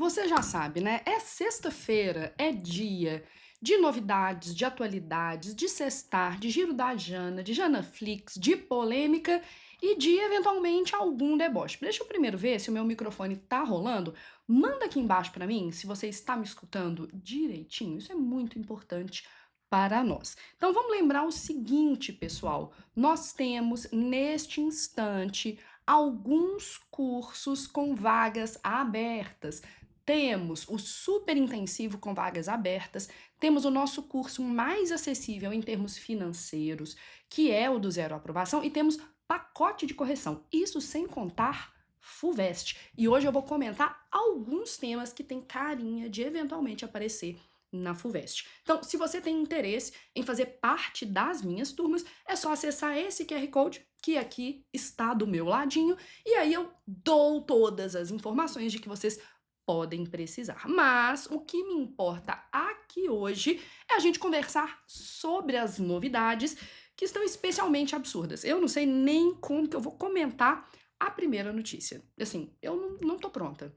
você já sabe, né? É sexta-feira, é dia de novidades, de atualidades, de sextar, de giro da Jana, de Janaflix, de polêmica e de eventualmente algum deboche. Deixa eu primeiro ver se o meu microfone tá rolando. Manda aqui embaixo pra mim se você está me escutando direitinho. Isso é muito importante para nós. Então vamos lembrar o seguinte, pessoal. Nós temos neste instante alguns cursos com vagas abertas. Temos o super intensivo com vagas abertas, temos o nosso curso mais acessível em termos financeiros, que é o do zero aprovação, e temos pacote de correção, isso sem contar FUVEST. E hoje eu vou comentar alguns temas que têm carinha de eventualmente aparecer na FUVEST. Então, se você tem interesse em fazer parte das minhas turmas, é só acessar esse QR Code que aqui está do meu ladinho, e aí eu dou todas as informações de que vocês podem precisar. Mas o que me importa aqui hoje é a gente conversar sobre as novidades que estão especialmente absurdas. Eu não sei nem como que eu vou comentar a primeira notícia. Assim, eu não tô pronta.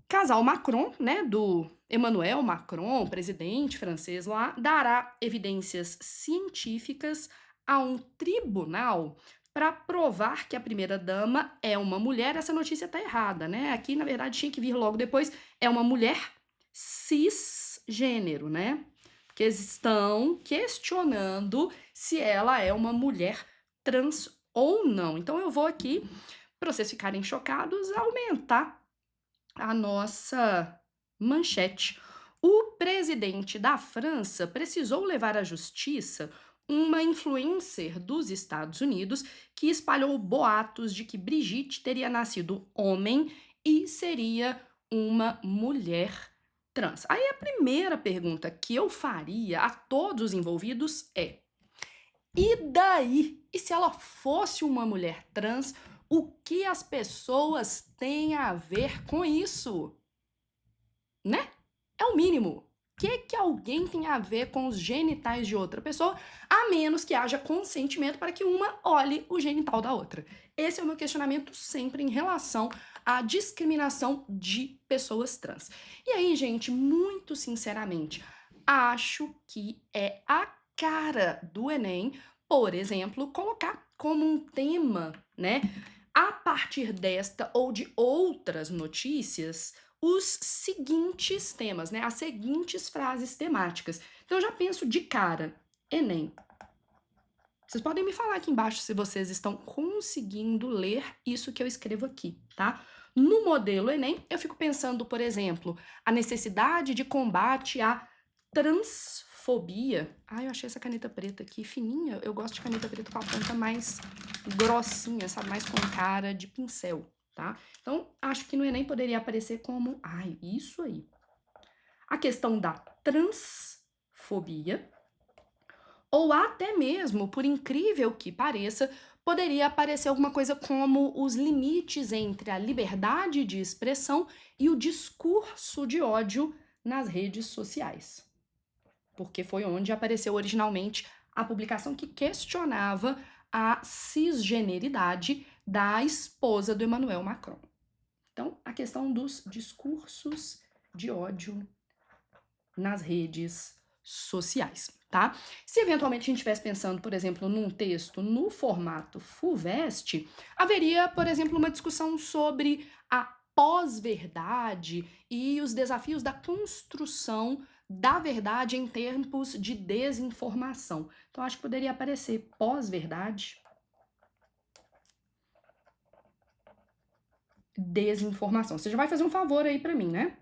Casal Macron, né, do Emmanuel Macron, presidente francês lá, dará evidências científicas a um tribunal para provar que a primeira-dama é uma mulher. Essa notícia tá errada, né? Aqui, na verdade, tinha que vir logo depois. É uma mulher cisgênero, né? Porque eles estão questionando se ela é uma mulher trans ou não. Então, eu vou aqui, para vocês ficarem chocados, aumentar a nossa manchete. O presidente da França precisou levar à justiça uma influencer dos Estados Unidos que espalhou boatos de que Brigitte teria nascido homem e seria uma mulher trans. Aí a primeira pergunta que eu faria a todos os envolvidos é: e daí? E se ela fosse uma mulher trans, o que as pessoas têm a ver com isso? Né? É o mínimo. O que alguém tem a ver com os genitais de outra pessoa, a menos que haja consentimento para que uma olhe o genital da outra? Esse é o meu questionamento sempre em relação à discriminação de pessoas trans. E aí, gente, muito sinceramente, acho que é a cara do Enem, por exemplo, colocar como um tema, né, a partir desta ou de outras notícias, os seguintes temas, né? As seguintes frases temáticas. Então eu já penso de cara, Enem. Vocês podem me falar aqui embaixo se vocês estão conseguindo ler isso que eu escrevo aqui, tá? No modelo Enem, eu fico pensando, por exemplo, a necessidade de combate à transfobia. Ah, eu achei essa caneta preta aqui fininha. Eu gosto de caneta preta com a ponta mais grossinha, sabe? Mais com cara de pincel, tá? Então, acho que no Enem poderia aparecer como, ai, isso aí. A questão da transfobia, ou até mesmo, por incrível que pareça, poderia aparecer alguma coisa como os limites entre a liberdade de expressão e o discurso de ódio nas redes sociais. Porque foi onde apareceu originalmente a publicação que questionava a cisgeneridade da esposa do Emmanuel Macron. Então, a questão dos discursos de ódio nas redes sociais, tá? Se eventualmente a gente estivesse pensando, por exemplo, num texto no formato FUVEST, haveria, por exemplo, uma discussão sobre a pós-verdade e os desafios da construção da verdade em tempos de desinformação. Então, acho que poderia aparecer pós-verdade, desinformação. Você já vai fazer um favor aí pra mim, né?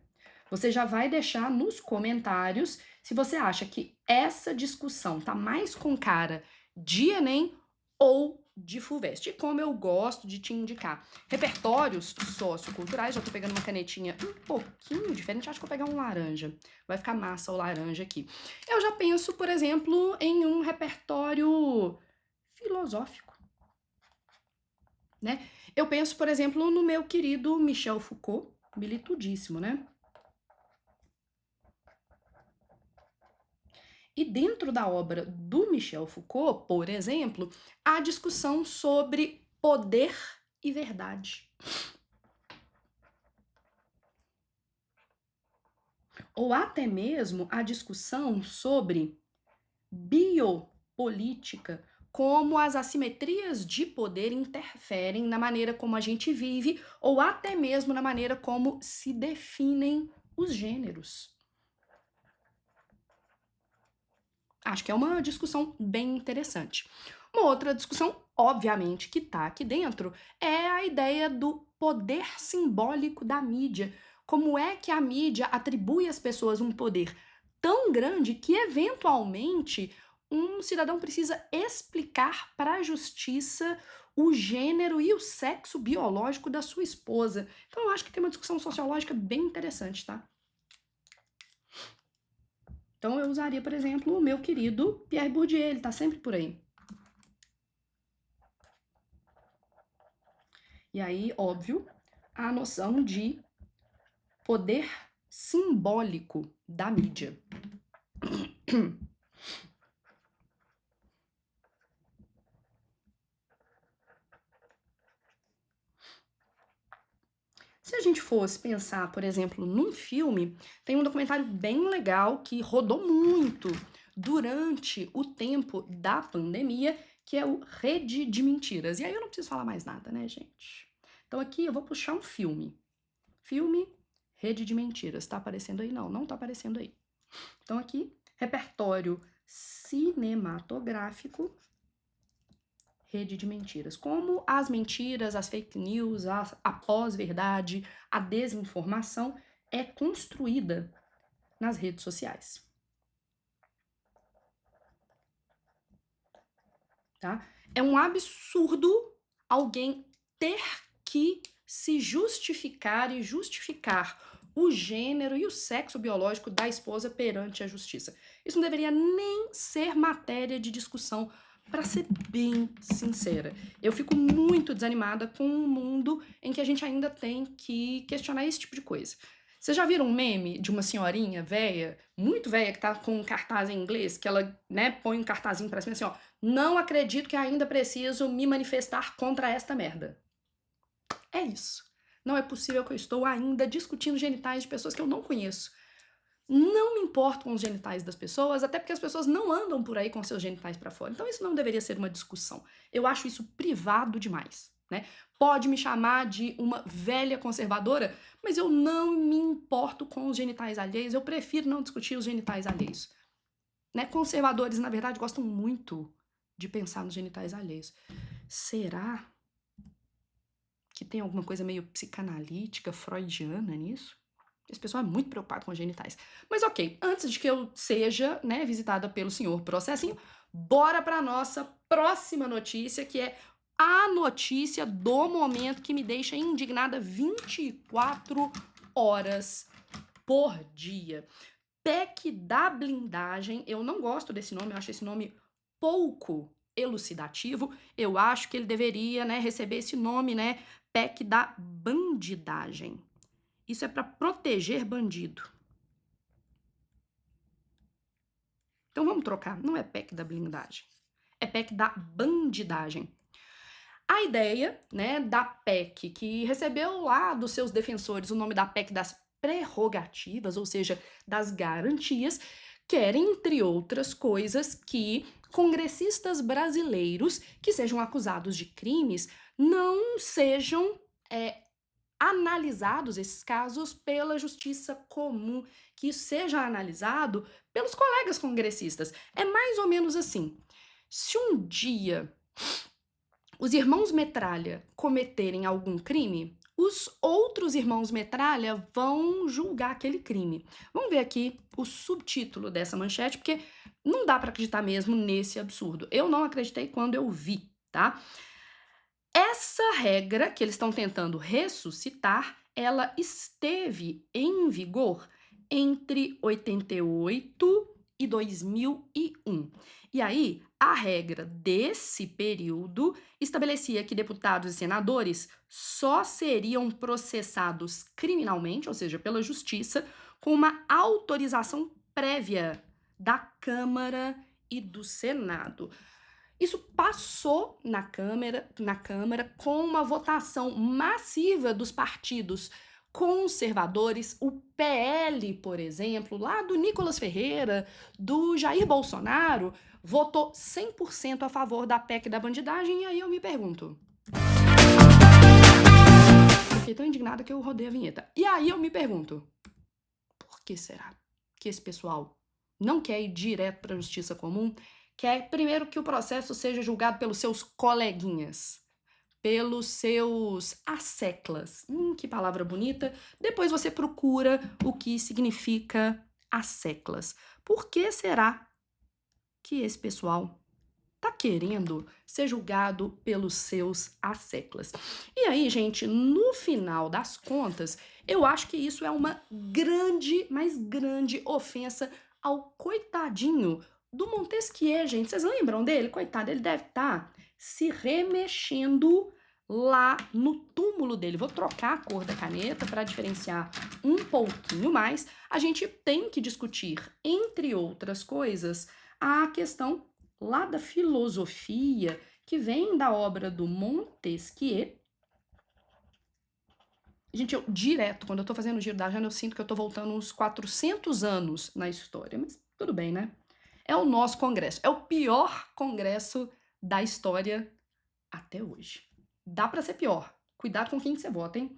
Você já vai deixar nos comentários se você acha que essa discussão tá mais com cara de Enem ou de FUVEST. E como eu gosto de te indicar repertórios socioculturais, já tô pegando uma canetinha um pouquinho diferente, acho que vou pegar um laranja. Vai ficar massa o laranja aqui. Eu já penso, por exemplo, em um repertório filosófico, né? Eu penso, por exemplo, no meu querido Michel Foucault, militudíssimo, né? E dentro da obra do Michel Foucault, por exemplo, há discussão sobre poder e verdade. ou até mesmo a discussão sobre biopolítica, como as assimetrias de poder interferem na maneira como a gente vive ou até mesmo na maneira como se definem os gêneros. Acho que é uma discussão bem interessante. Uma outra discussão, obviamente, que está aqui dentro é a ideia do poder simbólico da mídia. Como é que a mídia atribui às pessoas um poder tão grande que, eventualmente, um cidadão precisa explicar para a justiça o gênero e o sexo biológico da sua esposa. Então, eu acho que tem uma discussão sociológica bem interessante, tá? Então, eu usaria, por exemplo, o meu querido Pierre Bourdieu, ele está sempre por aí. E aí, óbvio, a noção de poder simbólico da mídia. Se a gente fosse pensar, por exemplo, num filme, tem um documentário bem legal que rodou muito durante o tempo da pandemia, que é o Rede de Mentiras. E aí eu não preciso falar mais nada, né, gente? Então aqui eu vou puxar um filme. Filme Rede de Mentiras. Tá aparecendo aí? Não, não tá aparecendo aí. Então aqui, repertório cinematográfico, Rede de Mentiras. Como as mentiras, as fake news, a pós-verdade, a desinformação é construída nas redes sociais. Tá? É um absurdo alguém ter que se justificar e justificar o gênero e o sexo biológico da esposa perante a justiça. Isso não deveria nem ser matéria de discussão, para ser bem sincera. Eu fico muito desanimada com um mundo em que a gente ainda tem que questionar esse tipo de coisa. Vocês já viram um meme de uma senhorinha velha, muito velha, que tá com um cartaz em inglês, que ela, né, põe um cartazinho pra cima assim, ó, não acredito que ainda preciso me manifestar contra esta merda. É isso. Não é possível que eu estou ainda discutindo genitais de pessoas que eu não conheço. Não me importo com os genitais das pessoas, até porque as pessoas não andam por aí com seus genitais pra fora. Então isso não deveria ser uma discussão. Eu acho isso privado demais, né? Pode me chamar de uma velha conservadora, mas eu não me importo com os genitais alheios, eu prefiro não discutir os genitais alheios. Né? Conservadores, na verdade, gostam muito de pensar nos genitais alheios. Será que tem alguma coisa meio psicanalítica, freudiana nisso? Esse pessoal é muito preocupado com os genitais. Mas ok, antes de que eu seja, né, visitada pelo senhor processinho, bora para nossa próxima notícia, que é a notícia do momento que me deixa indignada 24 horas por dia. PEC da blindagem, eu não gosto desse nome, eu acho esse nome pouco elucidativo. Eu acho que ele deveria, né, receber esse nome, né, PEC da bandidagem. Isso é para proteger bandido. Então vamos trocar, não é PEC da blindagem, é PEC da bandidagem. A ideia, né, da PEC, que recebeu lá dos seus defensores o nome da PEC das prerrogativas, ou seja, das garantias, quer, entre outras coisas, que congressistas brasileiros que sejam acusados de crimes não sejam analisados esses casos pela justiça comum, que isso seja analisado pelos colegas congressistas. É mais ou menos assim. Se um dia os irmãos Metralha cometerem algum crime, os outros irmãos Metralha vão julgar aquele crime. Vamos ver aqui o subtítulo dessa manchete, porque não dá para acreditar mesmo nesse absurdo. Eu não acreditei quando eu vi, tá? Essa regra que eles estão tentando ressuscitar, ela esteve em vigor entre 88 e 2001. E aí, a regra desse período estabelecia que deputados e senadores só seriam processados criminalmente, ou seja, pela justiça, com uma autorização prévia da Câmara e do Senado. Isso passou na Câmara com uma votação massiva dos partidos conservadores, o PL, por exemplo, lá do Nicolas Ferreira, do Jair Bolsonaro, votou 100% a favor da PEC da bandidagem, e aí eu me pergunto. Eu fiquei tão indignada que eu rodei a vinheta. E aí eu me pergunto, por que será que esse pessoal não quer ir direto para a justiça comum? Quer primeiro que o processo seja julgado pelos seus coleguinhas, pelos seus asseclas. Que palavra bonita. Depois você procura o que significa asseclas. Por que será que esse pessoal tá querendo ser julgado pelos seus asseclas? E aí, gente, no final das contas, eu acho que isso é uma grande, mas grande ofensa ao coitadinho do Montesquieu, gente. Vocês lembram dele? Coitado, ele deve estar se remexendo lá no túmulo dele. Vou trocar a cor da caneta para diferenciar um pouquinho mais. A gente tem que discutir, entre outras coisas, a questão lá da filosofia, que vem da obra do Montesquieu. Gente, eu direto, quando eu tô fazendo o giro da agenda, eu sinto que eu tô voltando uns 400 anos na história, mas tudo bem, né? É o nosso congresso, é o pior congresso da história até hoje. Dá pra ser pior. Cuidado com quem você vota, hein?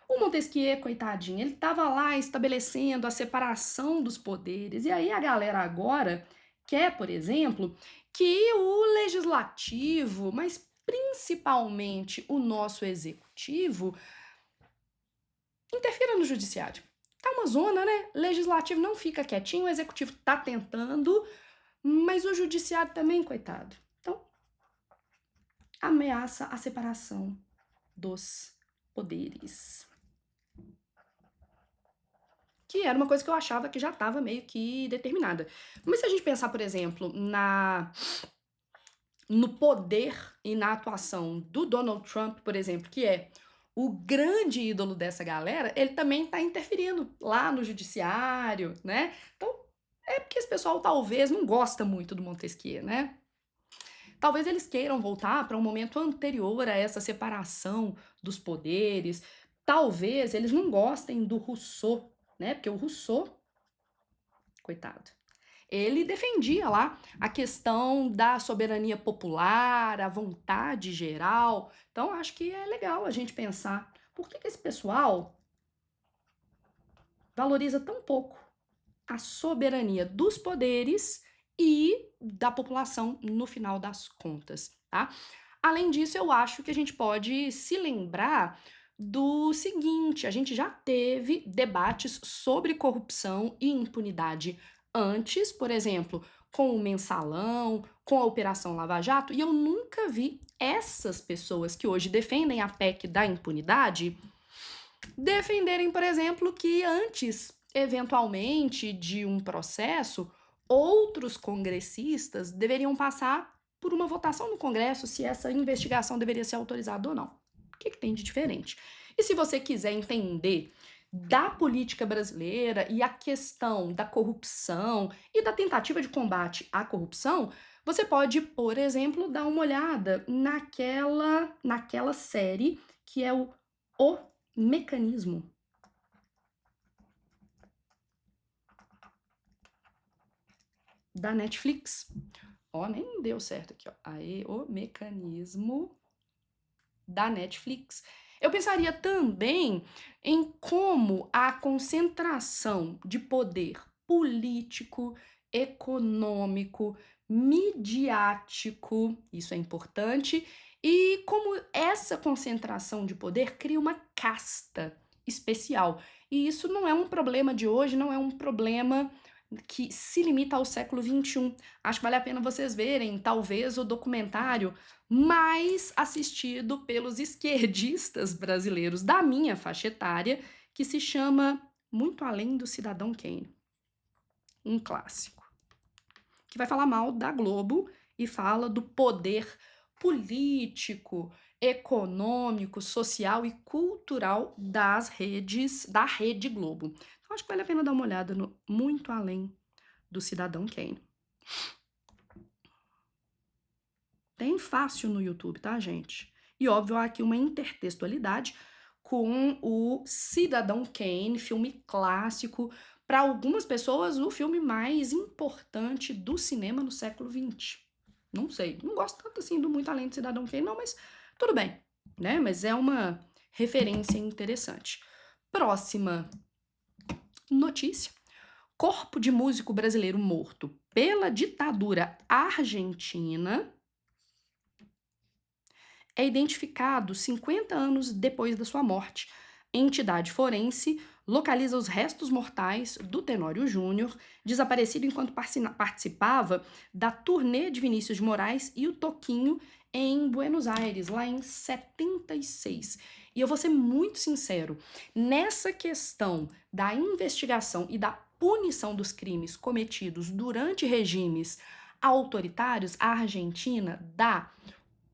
O Montesquieu, coitadinho, ele tava lá estabelecendo a separação dos poderes, e aí a galera agora quer, por exemplo, que o legislativo, mas principalmente o nosso executivo, interfira no judiciário. Tá uma zona, né? Legislativo não fica quietinho, o executivo tá tentando, mas o judiciário também, coitado. Então, ameaça a separação dos poderes. Que era uma coisa que eu achava que já estava meio que determinada. Mas se a gente pensar, por exemplo, no poder e na atuação do Donald Trump, por exemplo, que é o grande ídolo dessa galera, ele também está interferindo lá no judiciário, né? Então, é porque esse pessoal talvez não gosta muito do Montesquieu, né? Talvez eles queiram voltar para um momento anterior a essa separação dos poderes. Talvez eles não gostem do Rousseau, né? Porque o Rousseau, coitado, ele defendia lá a questão da soberania popular, a vontade geral. Então, acho que é legal a gente pensar por que esse pessoal valoriza tão pouco a soberania dos poderes e da população no final das contas, tá? Além disso, eu acho que a gente pode se lembrar do seguinte: a gente já teve debates sobre corrupção e impunidade antes, por exemplo, com o Mensalão, com a Operação Lava Jato, e eu nunca vi essas pessoas que hoje defendem a PEC da impunidade defenderem, por exemplo, que antes, eventualmente, de um processo, outros congressistas deveriam passar por uma votação no Congresso se essa investigação deveria ser autorizada ou não. O que tem de diferente? E se você quiser entender da política brasileira e a questão da corrupção e da tentativa de combate à corrupção, você pode, por exemplo, dar uma olhada naquela série que é o Mecanismo. Da Netflix. Ó, nem deu certo aqui, ó. Aí, o Mecanismo da Netflix. Eu pensaria também em como a concentração de poder político, econômico, midiático, isso é importante, e como essa concentração de poder cria uma casta especial. E isso não é um problema de hoje, não é um problema que se limita ao século XXI. Acho que vale a pena vocês verem, talvez, o documentário mais assistido pelos esquerdistas brasileiros da minha faixa etária, que se chama Muito Além do Cidadão Kane. Um clássico. Que vai falar mal da Globo e fala do poder político, econômico, social e cultural das redes, da Rede Globo. Então, acho que vale a pena dar uma olhada no Muito Além do Cidadão Kane. Tem fácil no YouTube, tá, gente? E óbvio, há aqui uma intertextualidade com o Cidadão Kane, filme clássico, para algumas pessoas o filme mais importante do cinema no século XX. Não sei, não gosto tanto assim do Muito Além do Cidadão Kane não, mas tudo bem, né? Mas é uma referência interessante. Próxima notícia. Corpo de músico brasileiro morto pela ditadura argentina é identificado 50 anos depois da sua morte. Entidade forense localiza os restos mortais do Tenório Júnior, desaparecido enquanto participava da turnê de Vinícius de Moraes e o Toquinho em Buenos Aires, lá em 76. E eu vou ser muito sincero, nessa questão da investigação e da punição dos crimes cometidos durante regimes autoritários, a Argentina dá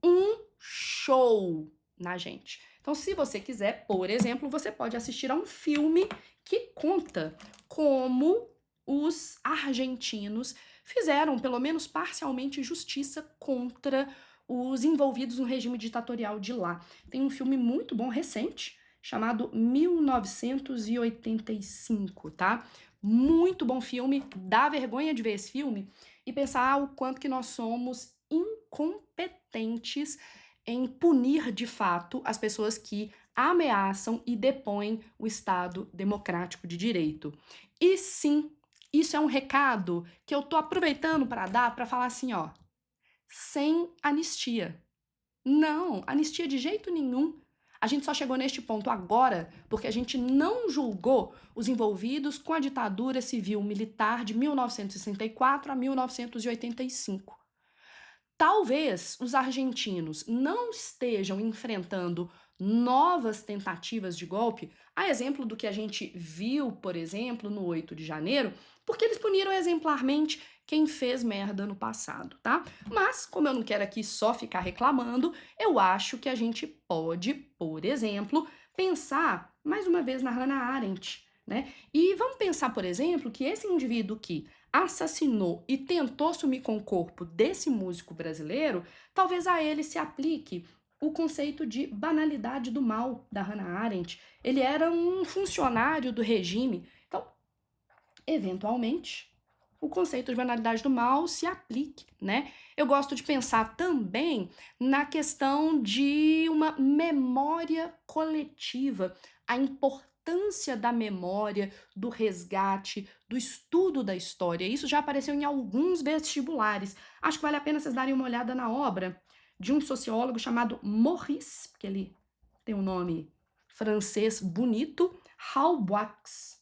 um show na gente. Então, se você quiser, por exemplo, você pode assistir a um filme que conta como os argentinos fizeram, pelo menos parcialmente, justiça contra os envolvidos no regime ditatorial de lá. Tem um filme muito bom, recente, chamado 1985, tá? Muito bom filme, dá vergonha de ver esse filme e pensar o quanto que nós somos incompetentes em punir de fato as pessoas que ameaçam e depõem o Estado democrático de direito. E sim, isso é um recado que eu tô aproveitando para dar para falar assim, ó, sem anistia. Não, anistia de jeito nenhum. A gente só chegou neste ponto agora porque a gente não julgou os envolvidos com a ditadura civil-militar de 1964 a 1985. Talvez os argentinos não estejam enfrentando novas tentativas de golpe, a exemplo do que a gente viu, por exemplo, no 8 de janeiro, porque eles puniram exemplarmente quem fez merda no passado, tá? Mas, como eu não quero aqui só ficar reclamando, eu acho que a gente pode, por exemplo, pensar mais uma vez na Hannah Arendt, né? E vamos pensar, por exemplo, que esse indivíduo que assassinou e tentou sumir com o corpo desse músico brasileiro, talvez a ele se aplique o conceito de banalidade do mal da Hannah Arendt. Ele era um funcionário do regime. Então, eventualmente, o conceito de banalidade do mal se aplique, né? Eu gosto de pensar também na questão de uma memória coletiva, a importância da memória, do resgate, do estudo da história. Isso já apareceu em alguns vestibulares. Acho que vale a pena vocês darem uma olhada na obra de um sociólogo chamado Maurice, que ele tem um nome francês bonito, Halbwachs.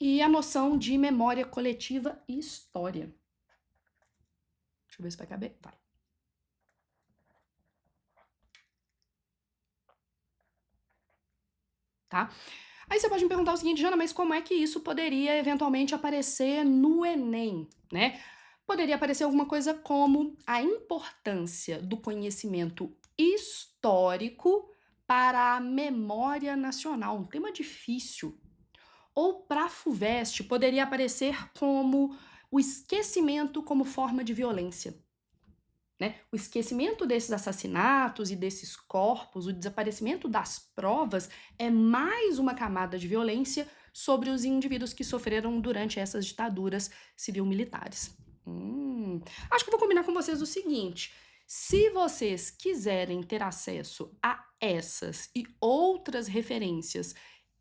E a noção de memória coletiva e história. Deixa eu ver se vai caber. Vai. Tá? Aí você pode me perguntar o seguinte, Jana, mas como é que isso poderia eventualmente aparecer no Enem, né? Poderia aparecer alguma coisa como a importância do conhecimento histórico para a memória nacional, um tema difícil. Ou para a FUVEST poderia aparecer como o esquecimento como forma de violência. Né? O esquecimento desses assassinatos e desses corpos, o desaparecimento das provas é mais uma camada de violência sobre os indivíduos que sofreram durante essas ditaduras civil-militares. Acho que vou combinar com vocês o seguinte: se vocês quiserem ter acesso a essas e outras referências,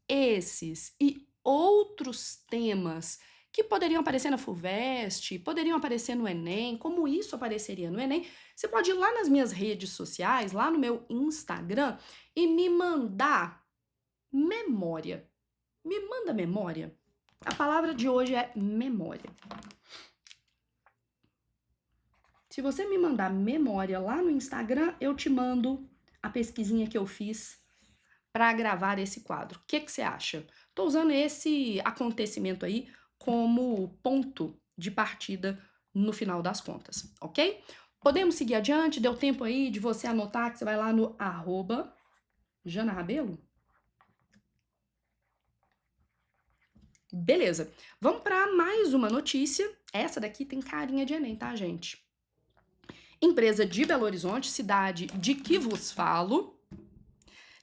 esses e outros temas que poderiam aparecer na FUVEST, poderiam aparecer no Enem, como isso apareceria no Enem, você pode ir lá nas minhas redes sociais, lá no meu Instagram, e me mandar memória. Me manda memória. A palavra de hoje é memória. Se você me mandar memória lá no Instagram, eu te mando a pesquisinha que eu fiz para gravar esse quadro. O que que você acha? Tô usando esse acontecimento aí como ponto de partida no final das contas, ok? Podemos seguir adiante? Deu tempo aí de você anotar que você vai lá no @JanaRabelo? Beleza. Vamos para mais uma notícia. Essa daqui tem carinha de Enem, tá, gente? Empresa de Belo Horizonte, cidade de que vos falo,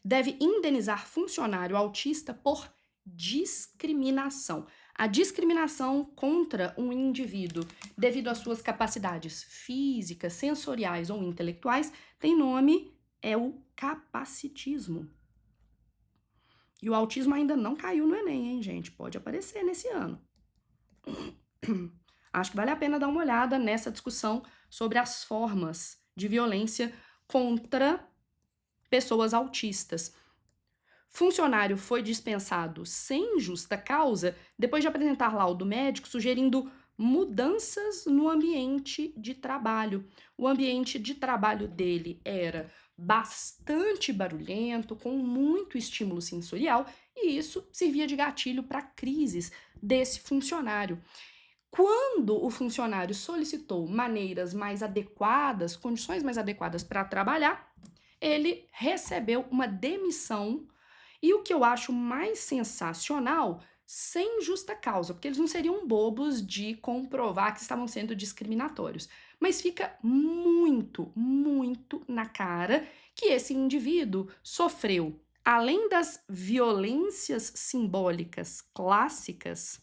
deve indenizar funcionário autista por discriminação. A discriminação contra um indivíduo devido às suas capacidades físicas, sensoriais ou intelectuais tem nome, é o capacitismo. E o autismo ainda não caiu no Enem, hein, gente? Pode aparecer nesse ano. Acho que vale a pena dar uma olhada nessa discussão sobre as formas de violência contra pessoas autistas. Funcionário foi dispensado sem justa causa depois de apresentar laudo médico sugerindo mudanças no ambiente de trabalho. O ambiente de trabalho dele era bastante barulhento, com muito estímulo sensorial, e isso servia de gatilho para crises desse funcionário. Quando o funcionário solicitou maneiras mais adequadas, condições mais adequadas para trabalhar, ele recebeu uma demissão. E o que eu acho mais sensacional, sem justa causa, porque eles não seriam bobos de comprovar que estavam sendo discriminatórios. Mas fica muito, muito na cara que esse indivíduo sofreu, além das violências simbólicas clássicas,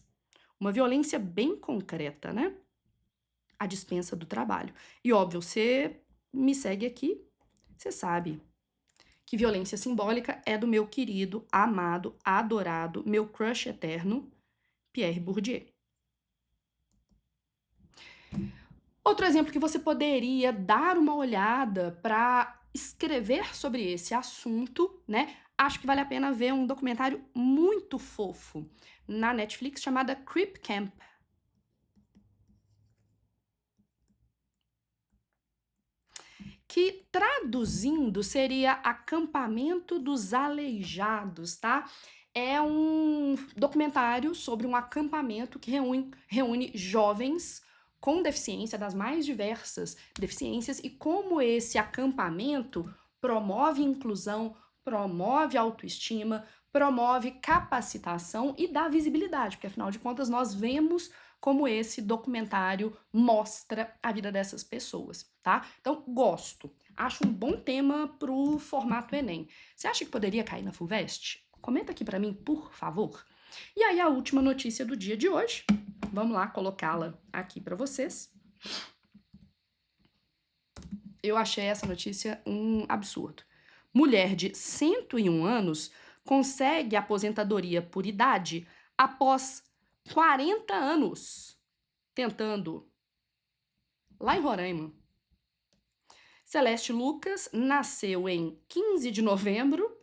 uma violência bem concreta, né? A dispensa do trabalho. E óbvio, você me segue aqui, você sabe que violência simbólica é do meu querido, amado, adorado, meu crush eterno, Pierre Bourdieu. Outro exemplo que você poderia dar uma olhada para escrever sobre esse assunto, né? Acho que vale a pena ver um documentário muito fofo na Netflix chamada Creep Camp. Que traduzindo seria Acampamento dos Aleijados, tá? É um documentário sobre um acampamento que reúne jovens com deficiência, das mais diversas deficiências, e como esse acampamento promove inclusão, promove autoestima, promove capacitação e dá visibilidade, porque afinal de contas nós vemos como esse documentário mostra a vida dessas pessoas, tá? Então, gosto. Acho um bom tema pro formato Enem. Você acha que poderia cair na FUVEST? Comenta aqui pra mim, por favor. E aí, a última notícia do dia de hoje. Vamos lá colocá-la aqui pra vocês. Eu achei essa notícia um absurdo. Mulher de 101 anos consegue aposentadoria por idade após 40 anos tentando. Lá em Roraima. Celeste Lucas nasceu em 15 de novembro,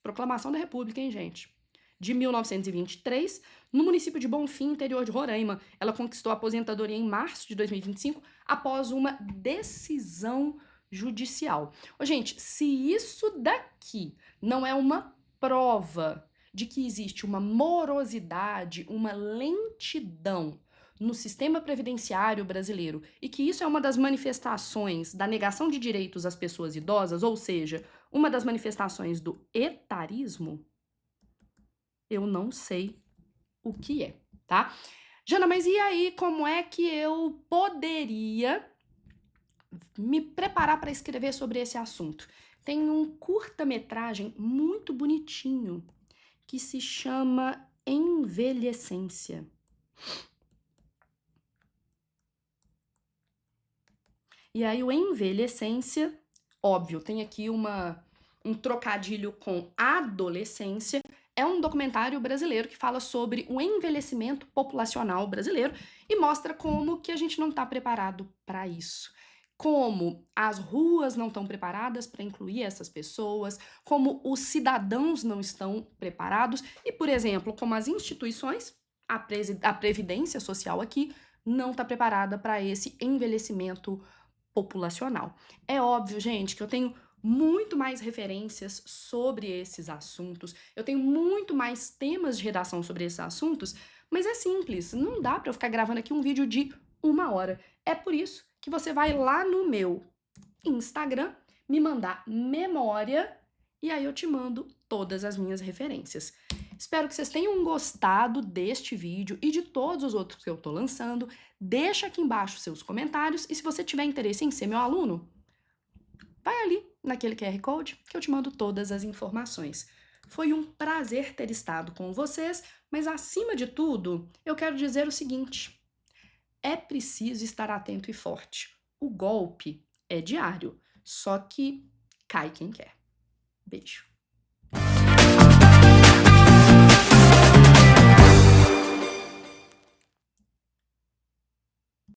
proclamação da República, hein, gente? De 1923, no município de Bonfim, interior de Roraima. Ela conquistou a aposentadoria em março de 2025 após uma decisão judicial. Ô, gente, se isso daqui não é uma prova de que existe uma morosidade, uma lentidão no sistema previdenciário brasileiro e que isso é uma das manifestações da negação de direitos às pessoas idosas, ou seja, uma das manifestações do etarismo, eu não sei o que é, tá? Jana, mas e aí, como é que eu poderia me preparar para escrever sobre esse assunto? Tem um curta-metragem muito bonitinho que se chama Envelhecência. E aí o envelhecência, óbvio, tem aqui um trocadilho com adolescência, é um documentário brasileiro que fala sobre o envelhecimento populacional brasileiro e mostra como que a gente não está preparado para isso. Como as ruas não estão preparadas para incluir essas pessoas, como os cidadãos não estão preparados e, por exemplo, como as instituições, a Previdência Social aqui, não está preparada para esse envelhecimento populacional. É óbvio, gente, que eu tenho muito mais referências sobre esses assuntos, eu tenho muito mais temas de redação sobre esses assuntos, mas é simples, não dá para eu ficar gravando aqui um vídeo de 1 hora. É por isso que você vai lá no meu Instagram, me mandar memória, e aí eu te mando todas as minhas referências. Espero que vocês tenham gostado deste vídeo e de todos os outros que eu tô lançando. Deixa aqui embaixo seus comentários e se você tiver interesse em ser meu aluno, vai ali naquele QR Code que eu te mando todas as informações. Foi um prazer ter estado com vocês, mas acima de tudo, eu quero dizer o seguinte: é preciso estar atento e forte. O golpe é diário, só que cai quem quer. Beijo.